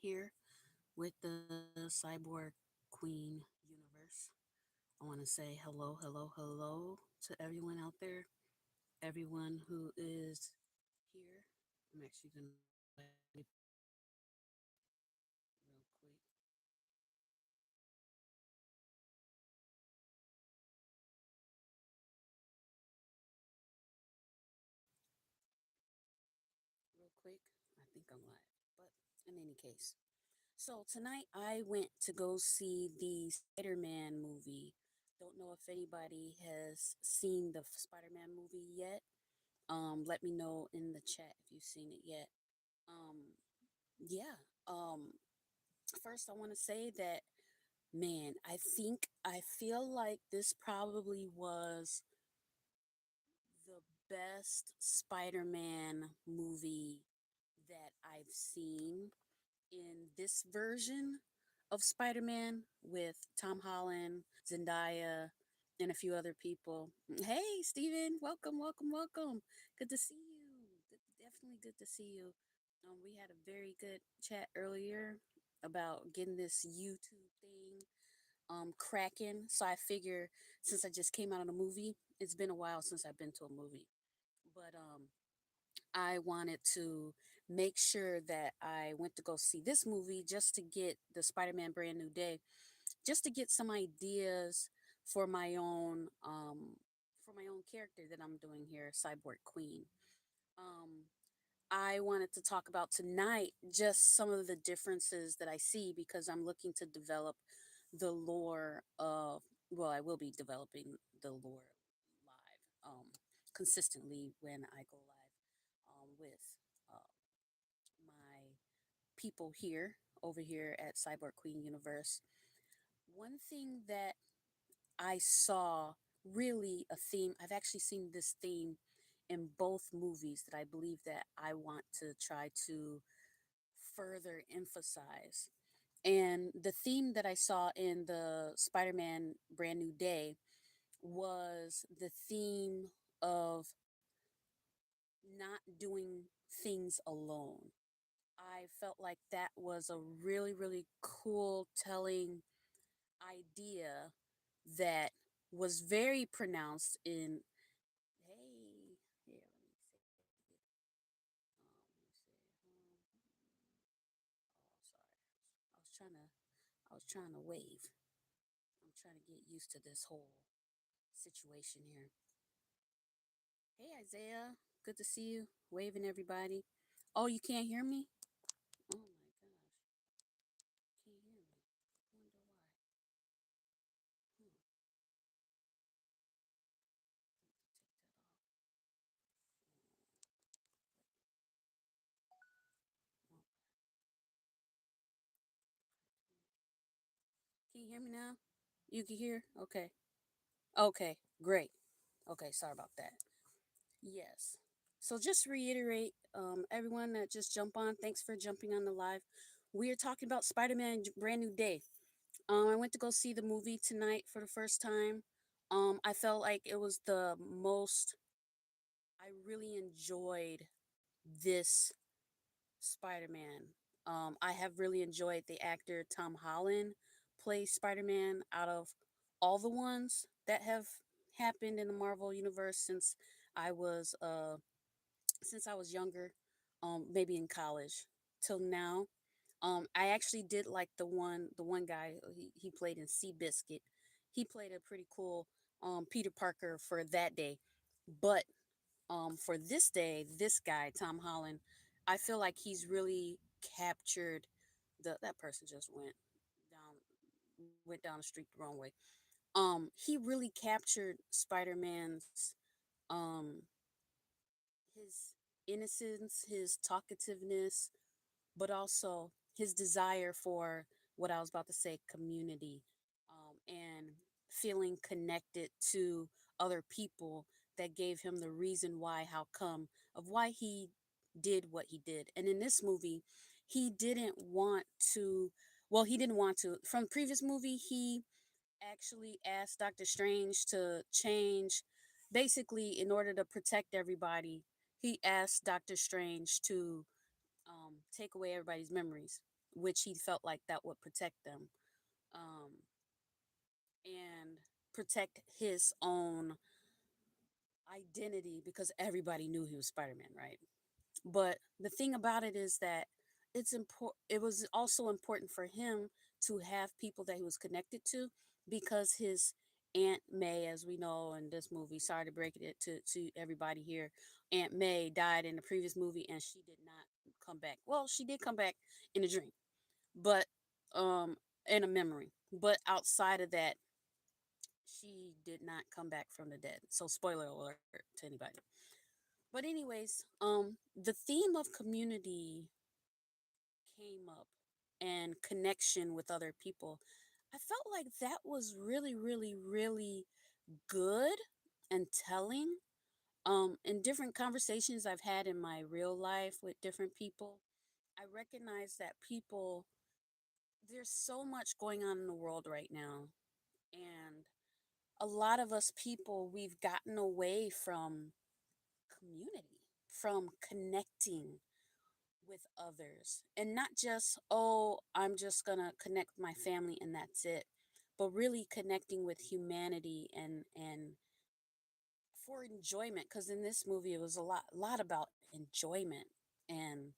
here with the Cyborg Queen Universe. I want to say hello, hello, hello to everyone out there, everyone who is here. I'm actually going to go ahead and get real quick. Real quick. I think I'm live. But in any case, so tonight I went to go see the Spider Man movie. Don't know if anybody has seen the Spider Man movie yet. Let me know in the chat if you've seen it yet. Um, yeah. First, I want to say that, man, I feel like this probably was the best Spider Man movie that I've seen in this version of Spider Man with Tom Holland, Zendaya, and a few other people. Hey, Steven, welcome, welcome, welcome. Good to see you. Definitely good to see you. We had a very good chat earlier about getting this YouTube thing cracking. So I figure since I just came out of a movie, it's been a while since I've been to a movie. But I wanted to make sure that I went to go see this movie just to get the Spider-Man Brand New Day, just to get some ideas for my own character that I'm doing here, Cyborg Queen. Um, I wanted to talk about tonight just some of the differences that I see because I'm looking to develop the lore of, well, I will be developing the lore live consistently when I go live with uh, my people here over here at Cyborg Queen Universe. One thing that I saw really a theme, I've actually seen this theme in both movies that I believe that I want to try to further emphasize. And the theme that I saw in the Spider Man Brand New Day was the theme of not doing things alone. I felt like that was a really, really cool, telling idea that was very pronounced in. Hey, here, let me say it. Oh, sorry. I was trying to wave. I'm trying to get used to this whole situation here. Hey, Isaiah. Good to see you. Waving everybody. Oh, you can't hear me? Oh my gosh. Can't hear me. Wonder why. Hmm. Oh, can you hear me now? You can hear? Okay. Okay. Great. Okay. Sorry about that. Yes. So just reiterate, everyone that just jump on, thanks for jumping on the live. We are talking about Spider-Man Brand New Day. I went to go see the movie tonight for the first time. I felt like it was the most, I really enjoyed this Spider-Man. I have really enjoyed the actor Tom Holland play Spider-Man out of all the ones that have happened in the Marvel universe I was uh since I was younger, maybe in college till now. I actually did like the one guy he played in Seabiscuit. He played a pretty cool Peter Parker for that day. But for this day, this guy, Tom Holland, I feel like he's really captured that person just went down the street the wrong way. He really captured Spider-Man's um his innocence, his talkativeness, but also his desire for what I was about to say, community, and feeling connected to other people that gave him the reason why, how come, of why he did what he did. And in this movie, he didn't want to, well, he didn't want to. From the previous movie, he actually asked Doctor Strange to change, basically, in order to protect everybody, he asked Doctor Strange to take away everybody's memories. which he felt like that would protect them, um, and protect his own identity because everybody knew he was Spider-Man, right? But the thing about it is that it's important. It was also important for him to have people that he was connected to, because his Aunt May, as we know in this movie, sorry to break it to everybody here, Aunt May died in the previous movie and she did not come back. Well, she did come back in a dream, but in a memory. But outside of that, she did not come back from the dead. So spoiler alert to anybody. But anyways, the theme of community came up and connection with other people. I felt like that was really, really, really good and telling. In different conversations I've had in my real life with different people, I recognize that people, there's so much going on in the world right now. And a lot of us people, we've gotten away from community, from connecting with others, and not just, oh, I'm just gonna connect with my family and that's it, but really connecting with humanity, and for enjoyment, because in this movie it was a lot about enjoyment, and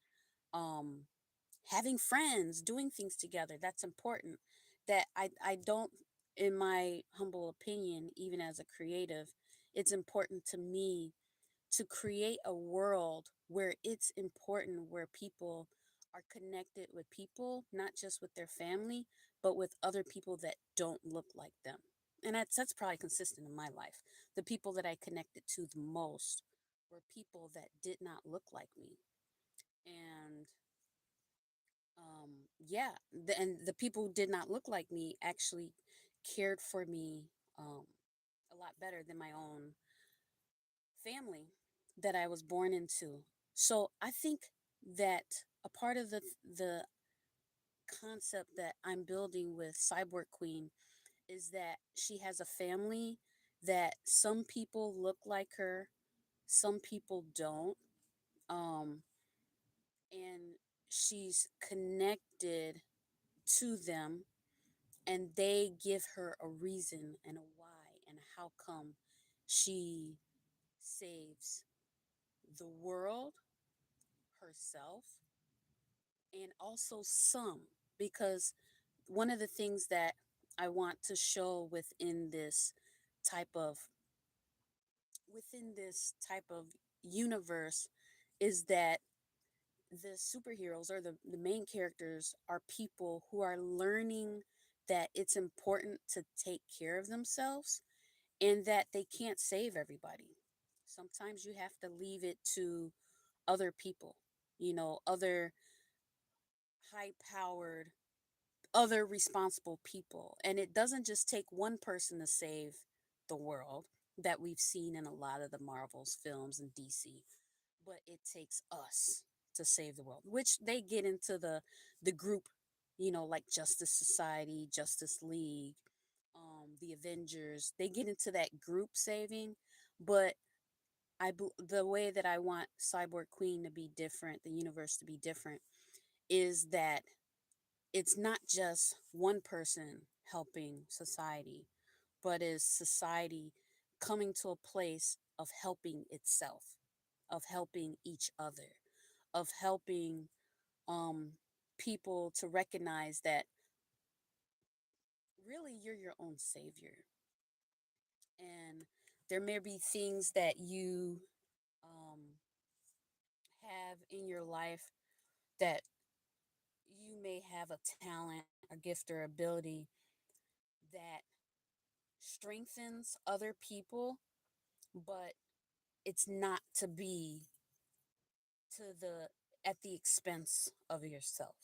um having friends, doing things together. That's important. That I don't, in my humble opinion, even as a creative, it's important to me to create a world where it's important, where people are connected with people, not just with their family, but with other people that don't look like them. And that's probably consistent in my life. The people that I connected to the most were people that did not look like me. And yeah, and the people who did not look like me actually cared for me um, a lot better than my own family that I was born into. So I think that a part of the concept that I'm building with Cyborg Queen is that she has a family, that some people look like her, some people don't. Um, and she's connected to them, and they give her a reason and a why and how come she saves the world, herself, and also some, because one of the things that I want to show type of within this type of universe is that the superheroes, or the main characters, are people who are learning that it's important to take care of themselves, and that they can't save everybody. Sometimes you have to leave it to other people, other high powered, other responsible people. And it doesn't just take one person to save the world that we've seen in a lot of the Marvel's films and DC, but it takes us to save the world, which they get into the group, like Justice Society, Justice League, the Avengers. They get into that group saving, but the way that I want Cyborg Queen to be different, the universe to be different, is that it's not just one person helping society, but is society coming to a place of helping itself, of helping each other, of helping um, people to recognize that really you're your own savior. And there may be things that you um, have in your life that you may have a talent, a gift, or ability that strengthens other people, but it's not to be to the at the expense of yourself.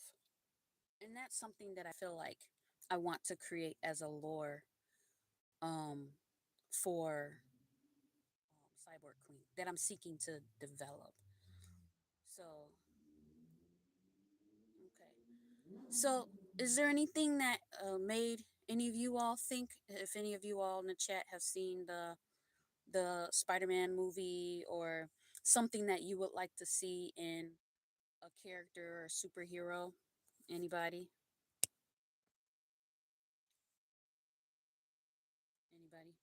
And that's something that I feel like I want to create as a lore, um, for Cyborg Queen, that I'm seeking to develop. So, okay. So, is there anything that made any of you all think? If any of you all in the chat have seen the Spider-Man movie, or something that you would like to see in a character or superhero, Anybody? Anybody?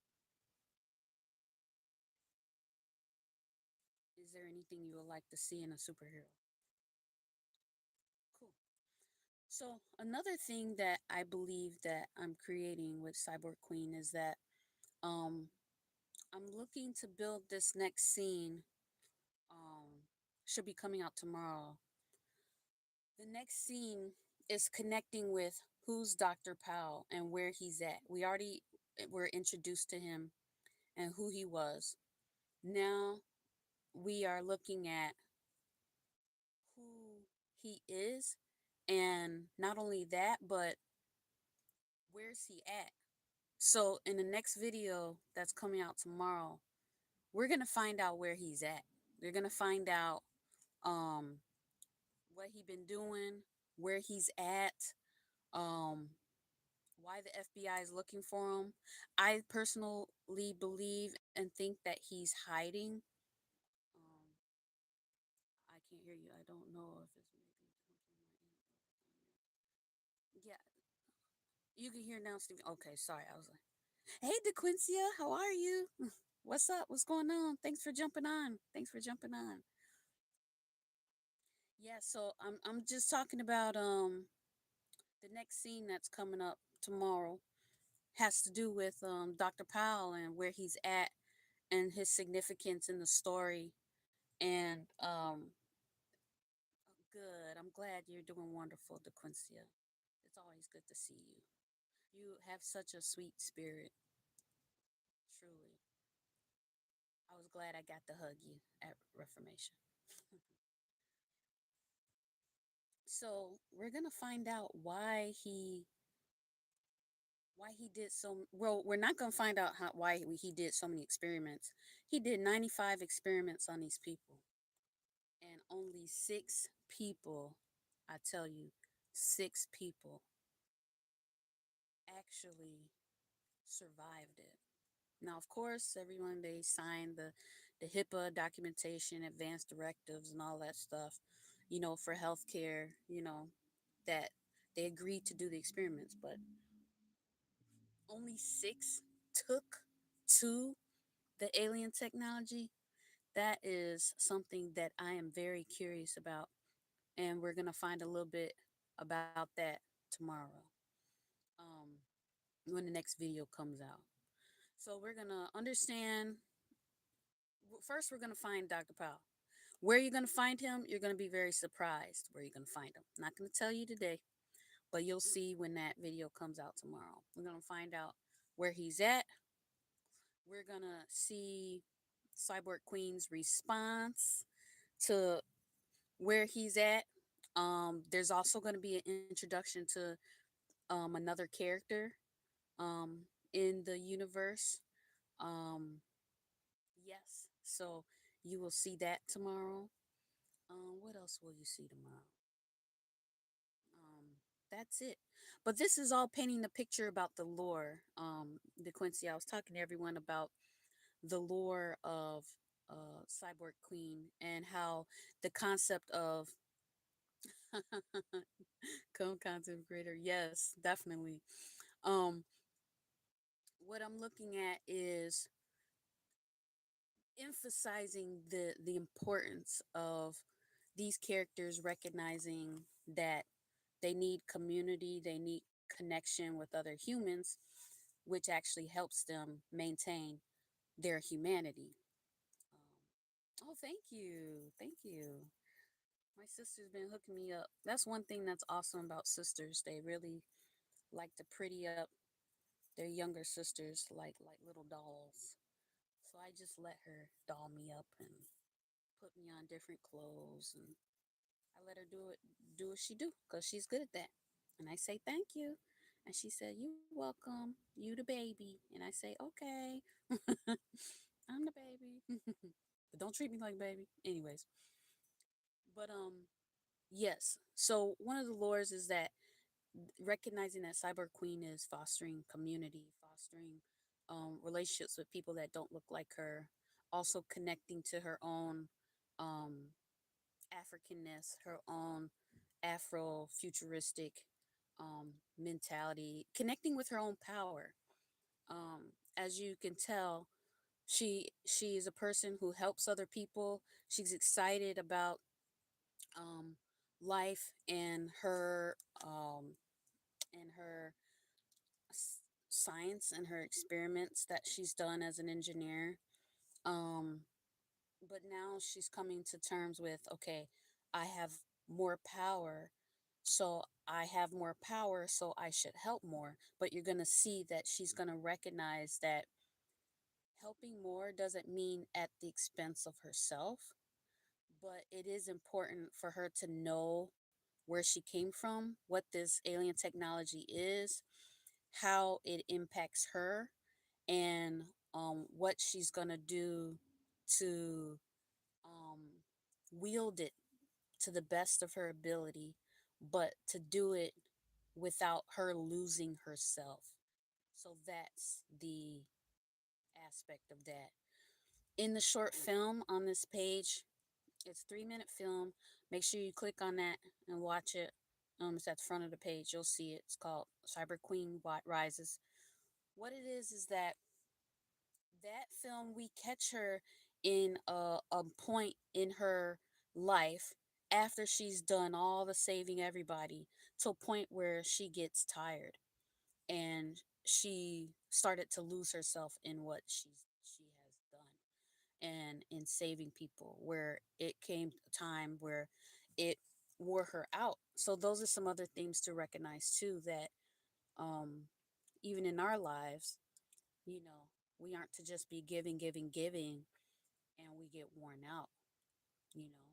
Is there anything you would like to see in a superhero? Cool. So another thing that I believe that I'm creating with Cyborg Queen is that um I'm looking to build this next scene. Um, should be coming out tomorrow. The next scene is connecting with who's Dr. Powell and where he's at. We already were introduced to him and who he was. Now we are looking at who he is, and not only that, but where's he at? So in the next video that's coming out tomorrow, we're gonna find out where he's at. We're gonna find out um what he been doing, where he's at, um, why the FBI is looking for him. I personally believe and think that he's hiding. Um, I can't hear you. I don't know if it's maybe yeah. You can hear now, Steve. Okay, sorry. I was like, "Hey, DeQuincia, how are you? What's up? What's going on? Thanks for jumping on. Thanks for jumping on." Yeah, so I'm just talking about the next scene that's coming up tomorrow has to do with Dr. Powell and where he's at and his significance in the story. And good. I'm glad you're doing wonderful, DeQuincia. It's always good to see you. You have such a sweet spirit, truly. I was glad I got to hug you at Reformation. So we're gonna find out why he did so well. We're not gonna find out why he did so many experiments. He did 95 experiments on these people, and only 6 people, I tell you, 6 people actually survived it. Now, of course, everyone they signed the HIPAA documentation, advanced directives, and all that stuff, for healthcare, that they agreed to do the experiments, but only 6 took to the alien technology. That is something that I am very curious about, and we're gonna find a little bit about that tomorrow, um, when the next video comes out. So we're gonna understand. First, we're gonna find Dr. Powell. Where you're gonna find him, you're gonna be very surprised where you're gonna find him. Not gonna tell you today, but you'll see when that video comes out tomorrow. We're gonna find out where he's at. We're gonna see Cyborg Queen's response to where he's at. There's also going to be an introduction to another character in the universe. Um, yes, so you will see that tomorrow. What else will you see tomorrow? That's it. But this is all painting the picture about the lore. DeQuincy, I was talking to everyone about the lore of Cyborg Queen and how the concept of content creator, yes, definitely. Um, what I'm looking at is emphasizing the importance of these characters recognizing that they need community, they need connection with other humans, which actually helps them maintain their humanity. Oh, thank you. Thank you. My sister's been hooking me up. That's one thing that's awesome about sisters. They really like to pretty up their younger sisters like little dolls. So I just let her doll me up and put me on different clothes, and I let her do what she do because she's good at that. And I say thank you. And she said, "You welcome. You the baby." And I say, "Okay." I'm the baby. But don't treat me like baby. Anyways, but yes. So one of the lures is that recognizing that Cyber Queen is fostering community, fostering relationships with people that don't look like her, also connecting to her own um, Africanness, her own Afro futuristic mentality, connecting with her own power. As you can tell, she is a person who helps other people. She's excited about um, life and her science and her experiments that she's done as an engineer. Um, but now she's coming to terms with, okay, I have more power, so I have more power, so I should help more. But you're going to see that she's going to recognize that helping more doesn't mean at the expense of herself, but it is important for her to know where she came from, what this alien technology is, how it impacts her, and what she's going to do to um, wield it to the best of her ability, but to do it without her losing herself. So that's the aspect of that. In the short film on this page, it's 3 minute film. Make sure you click on that and watch it. It's at the front of the page. You'll see it. It's called Cyber Queen Rises. What it is that that film, we catch her in a point in her life after she's done all the saving everybody, to a point where she gets tired and she started to lose herself in what she has done and in saving people, where it came a time where it wore her out. So those are some other things to recognize too, that um even in our lives, you know, we aren't to just be giving, giving, giving, and we get worn out. You know,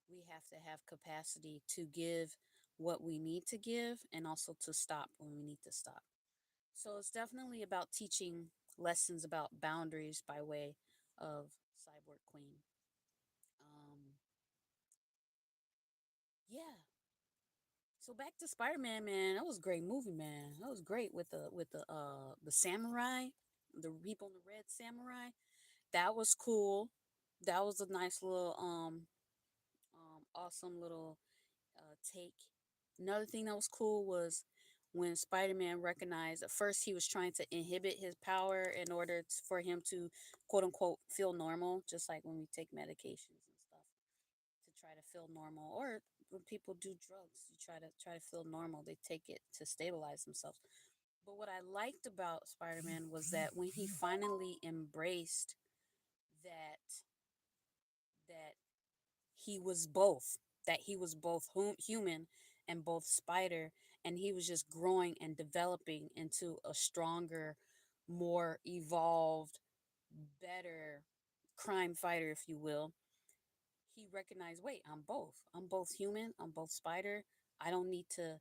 we have to have capacity to give what we need to give and also to stop when we need to stop. So it's definitely about teaching lessons about boundaries by way of Cyborg Queen. Um, yeah. So back to Spider Man, man. That was a great movie, man. That was great with the samurai, the people in the red samurai. That was cool. That was a nice little awesome little take. Another thing that was cool was when Spider-Man recognized, at first he was trying to inhibit his power in order for him to quote unquote feel normal, just like when we take medications and stuff to try to feel normal, or when people do drugs, you try to feel normal, they take it to stabilize themselves. But what I liked about Spider-Man was that when he finally embraced that that he was both, that he was both human and both spider, and he was just growing and developing into a stronger, more evolved, better crime fighter, if you will. He recognized, wait, I'm both human, I'm both spider. I don't need to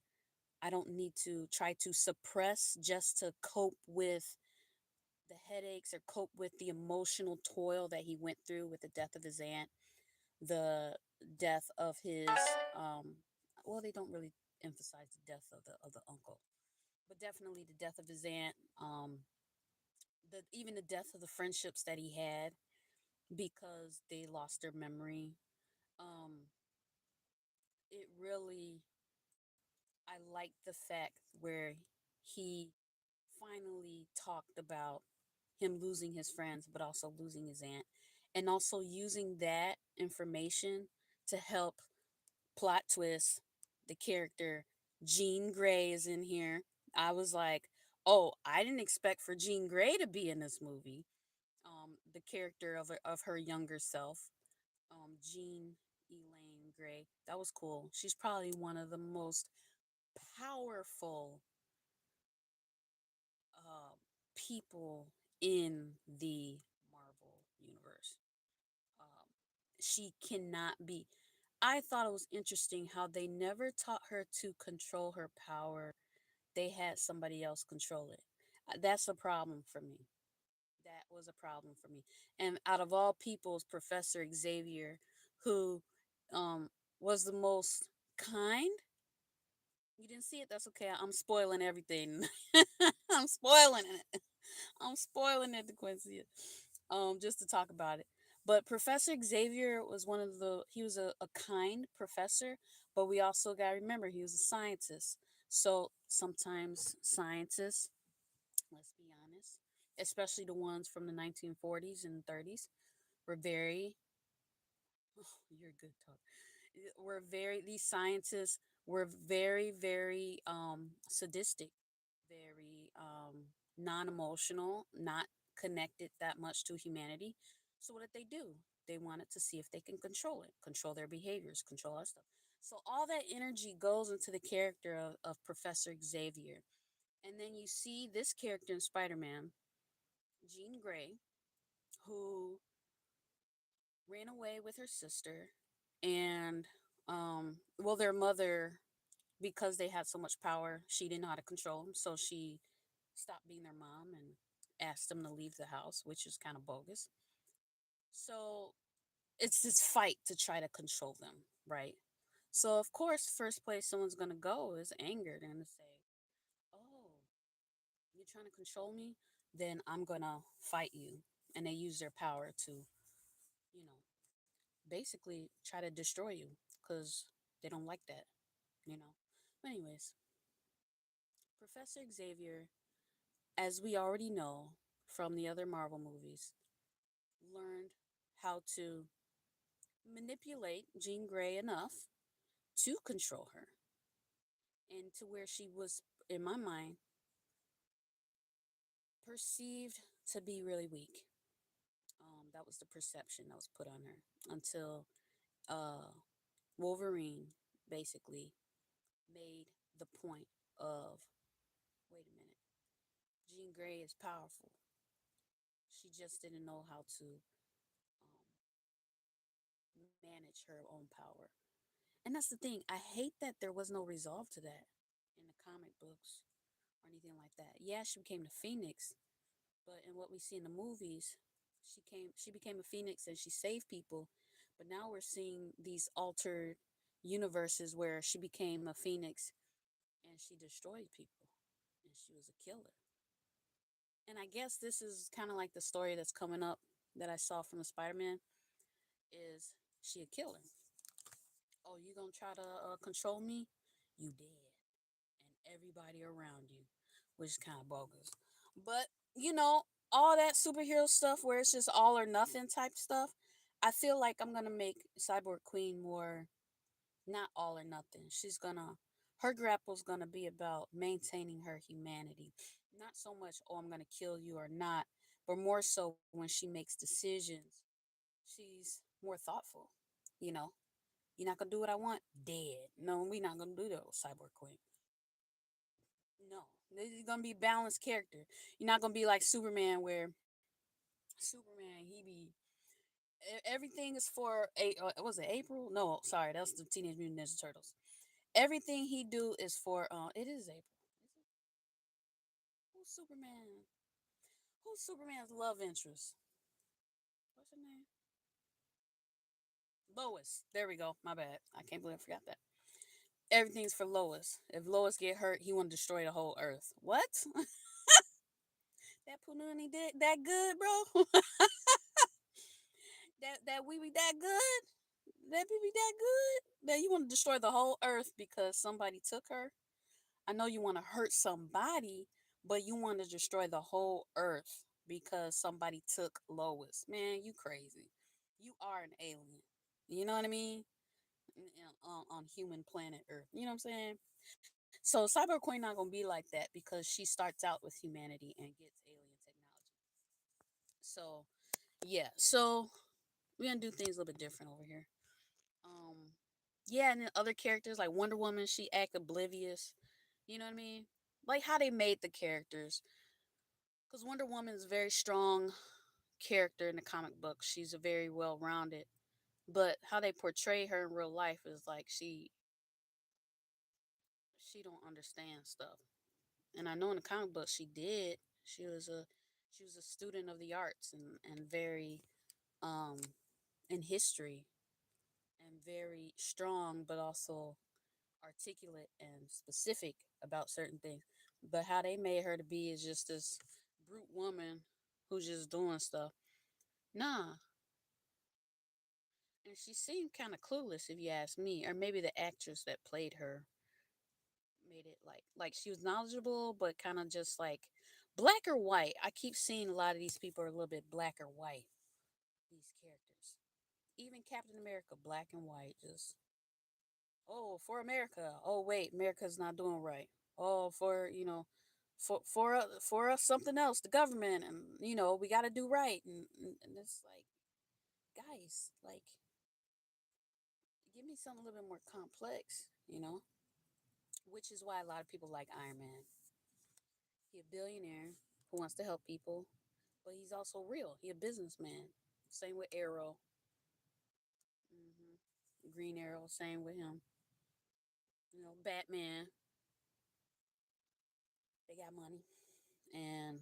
i don't need to try to suppress just to cope with the headaches or cope with the emotional toil that he went through with the death of his aunt, the death of his um well, they don't really emphasize the death of the uncle, but definitely the death of his aunt, the even the death of the friendships that he had because they lost their memory. um it really, I like the fact where he finally talked about him losing his friends but also losing his aunt, and also using that information to help plot twist, the character Jean Grey is in here. I was like, oh, I didn't expect for Jean Grey to be in this movie. The character of her younger self, Jean Elaine Grey. That was cool. She's probably one of the most powerful uh, people in the Marvel universe. Um, she cannot be. I thought it was interesting how they never taught her to control her power. They had somebody else control it. That's a problem for me. That was a problem for me. And out of all people's, Professor Xavier, who um, was the most kind. You didn't see it? That's okay. I'm spoiling everything. I'm spoiling it. I'm spoiling it, DeQuincy. Just to talk about it. But Professor Xavier was he was a kind professor, But we also got to remember he was a scientist. So sometimes scientists, let's be honest, especially the ones from the 1940s and 30s, were very, you're a good talk. Were very, these scientists were very, very sadistic, very non emotional, not connected that much to humanity. So, what did they do? They wanted to see if they can control it, control their behaviors, control our stuff. So, all that energy goes into the character of Professor Xavier. And then you see this character in Spider Man, Jean Grey, who ran away with her sister. And, well, their mother, because they had so much power, she didn't know how to control them. So, she stopped being their mom and asked them to leave the house, which is kind of bogus. So it's this fight to try to control them, right? So of course, first place someone's gonna go is anger. They're gonna say, "Oh, you're trying to control me? Then I'm gonna fight you." And they use their power to, you know, basically try to destroy you because they don't like that, you know. But anyways, Professor Xavier, as we already know from the other Marvel movies, learned how to manipulate Jean Grey enough to control her and to where she was, in my mind, perceived to be really weak. That was the perception that was put on her until uh, Wolverine basically made the point of, wait a minute, Jean Grey is powerful. She just didn't know how to manage her own power. And that's the thing. I hate that there was no resolve to that in the comic books or anything like that. Yeah, she became the Phoenix, but in what we see in the movies, she became a Phoenix and she saved people. But now we're seeing these altered universes where she became a Phoenix and she destroyed people and she was a killer. And I guess this is kind of like the story that's coming up that I saw from the Spider-Man is she a killer. Oh, you gonna try to control me? You dead. And everybody around you, which is kind of bogus. But, you know, all that superhero stuff where it's just all or nothing type stuff, I feel like I'm going to make Cyborg Queen more not all or nothing. Her grapple's going to be about maintaining her humanity. Not so much, oh, I'm going to kill you or not, but more so when she makes decisions, she's more thoughtful. You know, you're not going to do what I want? Dead. No, we're not going to do that with Cyborg Queen. No, this is gonna be balanced character. You're not gonna be like Superman, where Superman he be everything is for a was it April? No, sorry, that was the Teenage Mutant Ninja Turtles. Everything he do is for it is April. Who's Superman? Who's Superman's love interest? What's her name? Lois. There we go. My bad. I can't believe I forgot that. Everything's for Lois. If Lois get hurt, he want to destroy the whole Earth. What? That Punani did that good, bro? That we be that good? That we be that good? That you want to destroy the whole earth because somebody took her? I know you want to hurt somebody, but you want to destroy the whole earth because somebody took Lois. Man, you crazy. You are an alien. You know what I mean? On human planet Earth. You know what I'm saying? So Cyber Queen not gonna be like that because she starts out with humanity and gets alien technology. So yeah, so we're gonna do things a little bit different over here. Um, yeah, and then other characters like Wonder Woman, she act oblivious. You know what I mean? Like how they made the characters. Because Wonder Woman is a very strong character in the comic book. She's a very well rounded. But how they portray her in real life is like she don't understand stuff. And I know in the comic book she did. She was a she was a student of the arts and very um in history and very strong but also articulate and specific about certain things. But how they made her to be is just this brute woman who's just doing stuff. Nah, And she seemed kind of clueless, if you ask me, or maybe the actress that played her made it like she was knowledgeable, but kind of just like black or white. I keep seeing a lot of these people are a little bit black or white. These characters, even Captain America, black and white, just oh for America. Oh wait, America's not doing right. Oh for for us something else, the government, and we got to do right, and it's like guys, like give me something a little bit more complex, which is why a lot of people like Iron Man. He a billionaire who wants to help people, but he's also real. He a businessman. Same with Arrow. Green Arrow, same with him. Batman, they got money, and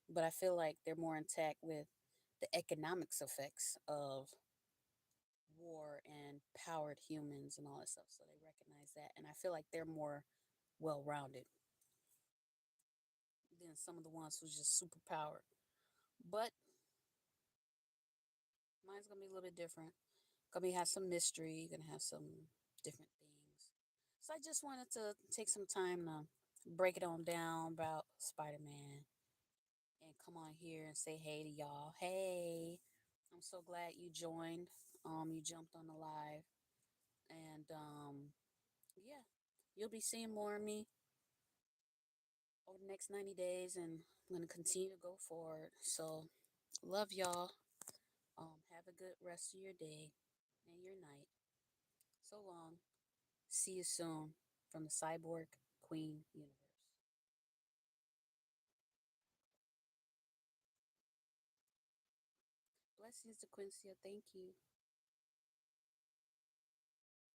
but I feel like they're more intact with the economics effects of war and powered humans and all that stuff. So they recognize that, and I feel like they're more well rounded than some of the ones who's just super powered. But mine's gonna be a little bit different. Gonna be have some mystery. Gonna have some different things. So I just wanted to take some time to break it on down about Spider Man and come on here and say hey to y'all. Hey, I'm so glad you joined. You jumped on the live, and yeah, you'll be seeing more of me over the next 90 days, and I'm gonna continue to go forward. So love y'all. Have a good rest of your day and your night. So long. See you soon from the Cyborg Queen Universe. Blessings to Quincy. Thank you.